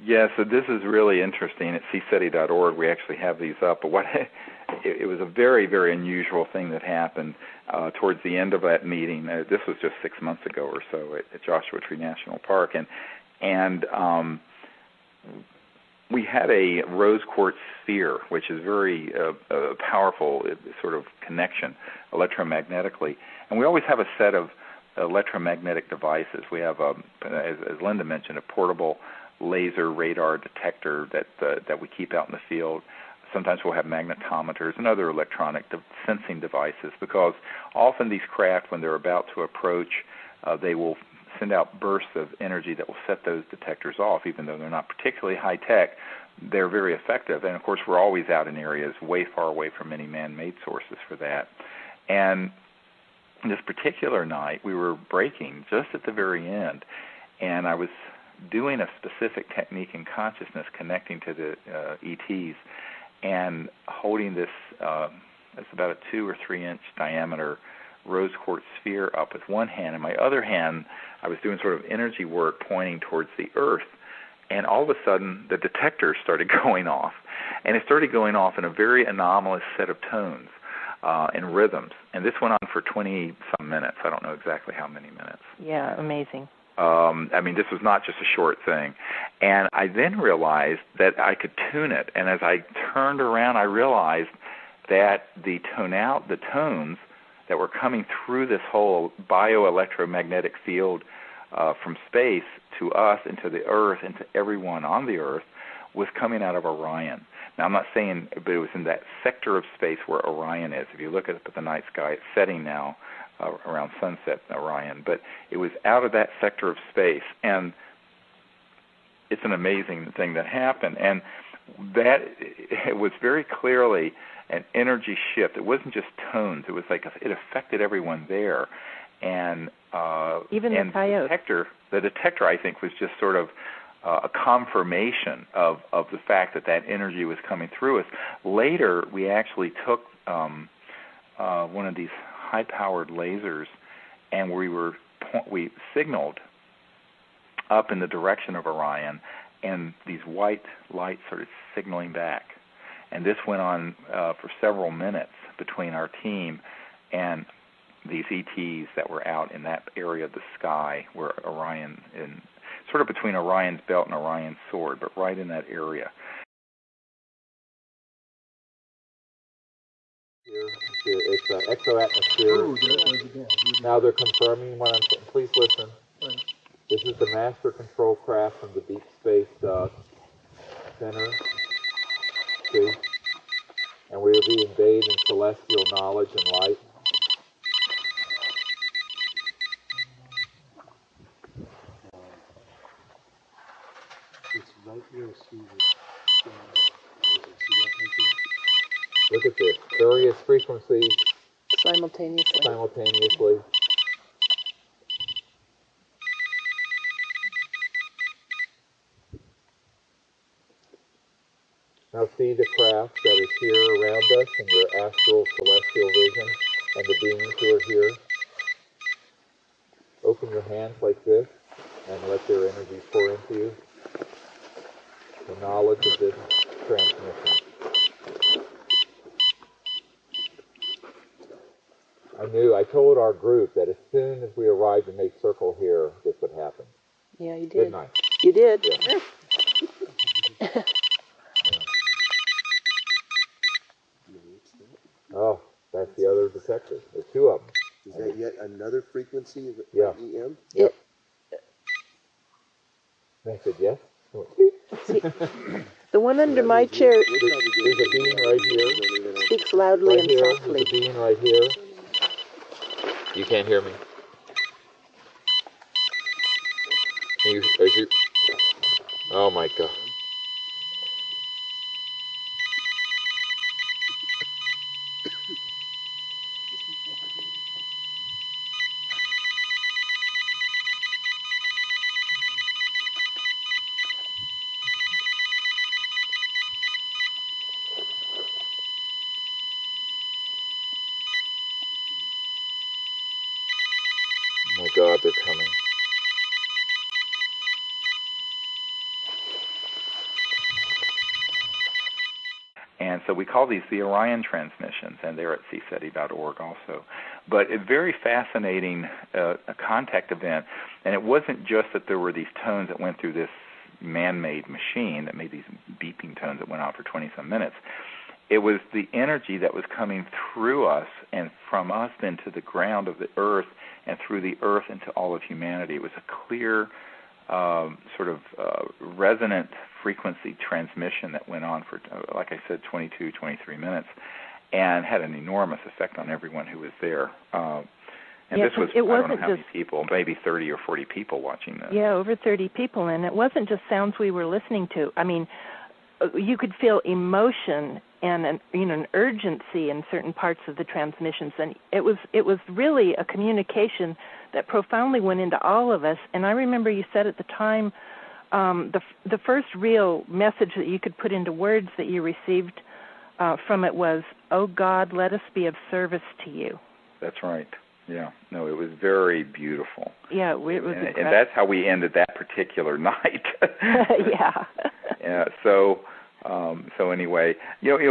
Yeah, so this is really interesting. At cseti.org, we actually have these up. But it was a very, very unusual thing that happened towards the end of that meeting. This was just 6 months ago or so at Joshua Tree National Park, and we had a rose quartz sphere, which is very powerful sort of connection electromagnetically. And we always have a set of electromagnetic devices. We have, as Linda mentioned, a portable laser radar detector that we keep out in the field. Sometimes we'll have magnetometers and other electronic sensing devices, because often these craft, when they're about to approach, they will send out bursts of energy that will set those detectors off. Even though they're not particularly high-tech, they're very effective. And, of course, we're always out in areas way far away from any man-made sources for that. And this particular night, we were breaking just at the very end, and I was doing a specific technique in consciousness, connecting to the ETs, and holding this, it's about a 2 or 3 inch diameter rose quartz sphere up with one hand. In my other hand, I was doing sort of energy work pointing towards the earth. And all of a sudden, the detector started going off. And it started going off in a very anomalous set of tones and rhythms. And this went on for 20-some minutes. I don't know exactly how many minutes. Yeah, amazing. I mean, this was not just a short thing. And I then realized that I could tune it. And as I turned around, I realized that the tones that were coming through this whole bioelectromagnetic field from space to us and to the Earth and to everyone on the Earth was coming out of Orion. Now, I'm not saying, but it was in that sector of space where Orion is. If you look at the night sky, it's setting now around sunset in Orion, but it was out of that sector of space, and it's an amazing thing that happened. And that it was very clearly an energy shift. It wasn't just tones. It was like it affected everyone there. And even the coyote. The detector, I think, was just sort of a confirmation of the fact that energy was coming through us. Later, we actually took one of these high-powered lasers, and we signaled up in the direction of Orion, and these white lights started signaling back. And this went on for several minutes between our team and these ETs that were out in that area of the sky where Orion, sort of between Orion's belt and Orion's sword, but right in that area. It's an exoatmosphere. Now they're confirming what I'm saying. Please listen. This is the master control craft from the Deep Space Center. See? And we are being bathed in celestial knowledge and light. It's right here, Steve. Look at this. Various frequencies simultaneously. Now see the craft that is here around us in your astral celestial vision and the beings who are here. Open your hands like this and let their energy pour into you. The knowledge of this transmission. I told our group that as soon as we arrived in Nate Circle here, this would happen. Yeah, you did. Didn't I? You did. Yeah. Oh, that's the other detector. There's two of them. Is that yet another frequency of EM? Yep. And I said, yes. See, the one under my chair There's a being right here. speaks loudly Right and here. softly. There's a being right here. You can't hear me. Oh my God. Oh my God, they're coming. And so we call these the Orion transmissions, and they're at cseti.org also. But a very fascinating a contact event, and it wasn't just that there were these tones that went through this man-made machine that made these beeping tones that went on for 20-some minutes. It was the energy that was coming through us and from us then to the ground of the earth and through the earth into all of humanity. It was a clear resonant frequency transmission that went on for, like I said, 22, 23 minutes and had an enormous effect on everyone who was there. And yeah, this was, I don't know how many people, maybe 30 or 40 people watching this. Yeah, over 30 people, and it wasn't just sounds we were listening to. I mean, you could feel emotion and an urgency in certain parts of the transmissions, and it was really a communication that profoundly went into all of us. And I remember you said at the time, the first real message that you could put into words that you received from it was, "Oh God, let us be of service to you." That's right. Yeah. No, it was very beautiful. Yeah, it was. And that's how we ended that particular night. Yeah. Yeah. So anyway,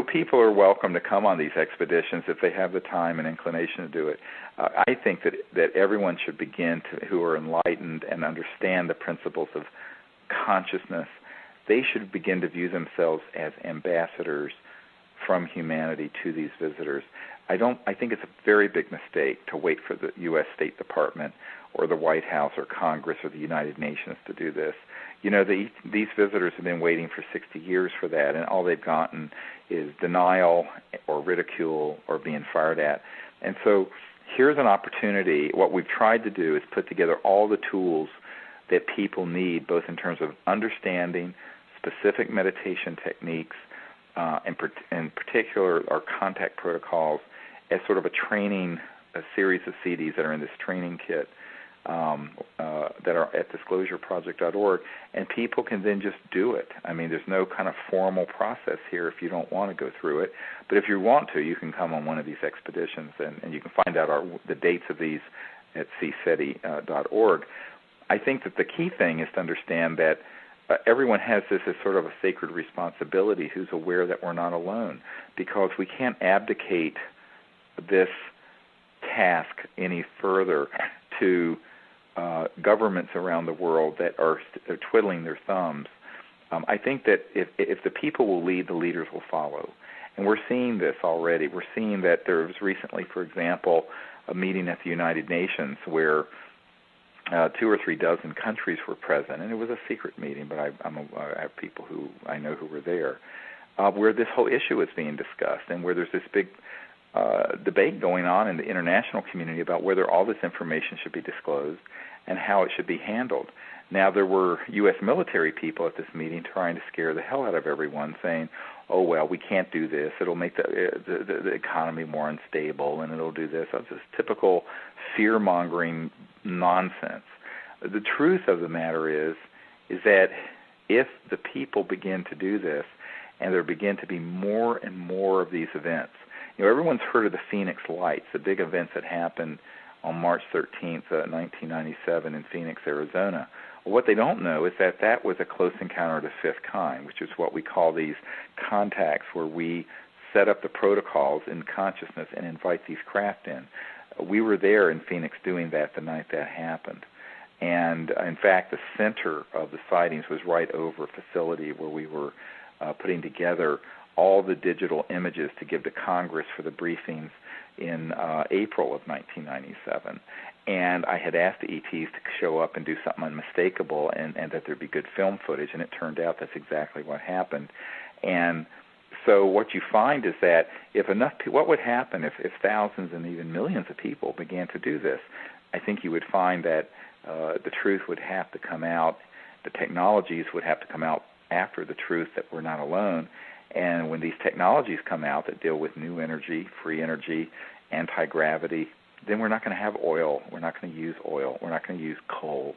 people are welcome to come on these expeditions if they have the time and inclination to do it. I think that everyone should begin to, who are enlightened and understand the principles of consciousness, they should begin to view themselves as ambassadors from humanity to these visitors. I think it's a very big mistake to wait for the U.S. State Department or the White House or Congress or the United Nations to do this. These visitors have been waiting for 60 years for that, and all they've gotten is denial or ridicule or being fired at. And so here's an opportunity. What we've tried to do is put together all the tools that people need, both in terms of understanding specific meditation techniques, in particular our contact protocols, as sort of a series of CDs that are in this training kit that are at disclosureproject.org, and people can then just do it. I mean, there's no kind of formal process here if you don't want to go through it. But if you want to, you can come on one of these expeditions, and you can find out the dates of these at cseti.org. I think that the key thing is to understand that everyone has this as sort of a sacred responsibility who's aware that we're not alone, because we can't abdicate this task any further to governments around the world that are twiddling their thumbs. I think that if the people will lead, the leaders will follow. And we're seeing this already. We're seeing that there was recently, for example, a meeting at the United Nations where 2 or 3 dozen countries were present, and it was a secret meeting, but I have people who I know who were there, where this whole issue is being discussed, and where there's this big debate going on in the international community about whether all this information should be disclosed and how it should be handled. Now, there were U.S. military people at this meeting trying to scare the hell out of everyone, saying, "Oh, well, we can't do this. It'll make the economy more unstable, and it'll do this." That's just typical fear-mongering nonsense. The truth of the matter is that if the people begin to do this, and there begin to be more and more of these events, everyone's heard of the Phoenix Lights, the big events that happened on March 13th, 1997 in Phoenix, Arizona. Well, what they don't know is that was a close encounter of the fifth kind, which is what we call these contacts, where we set up the protocols in consciousness and invite these craft in. We were there in Phoenix doing that the night that happened. And, in fact, the center of the sightings was right over a facility where we were putting together all the digital images to give to Congress for the briefings in April of 1997. And I had asked the ETs to show up and do something unmistakable and that there'd be good film footage, and it turned out that's exactly what happened. And so what you find is that if enough people, what would happen if thousands and even millions of people began to do this? I think you would find that the truth would have to come out, the technologies would have to come out after the truth that we're not alone. And when these technologies come out that deal with new energy, free energy, anti-gravity, then we're not going to have oil. We're not going to use oil. We're not going to use coal.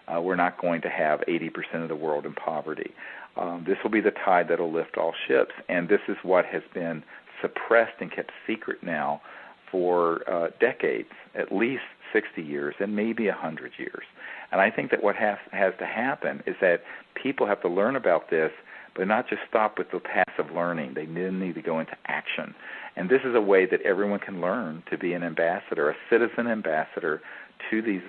We're not going to have 80% of the world in poverty. This will be the tide that will lift all ships. And this is what has been suppressed and kept secret now for decades, at least 60 years and maybe 100 years. And I think that what has to happen is that people have to learn about this, but not just stop with the passive learning. They need to go into action. And this is a way that everyone can learn to be an ambassador, a citizen ambassador to these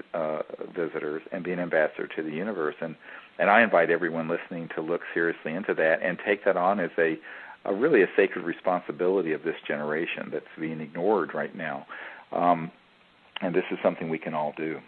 visitors, and be an ambassador to the universe. And I invite everyone listening to look seriously into that and take that on as a really a sacred responsibility of this generation that's being ignored right now. And this is something we can all do.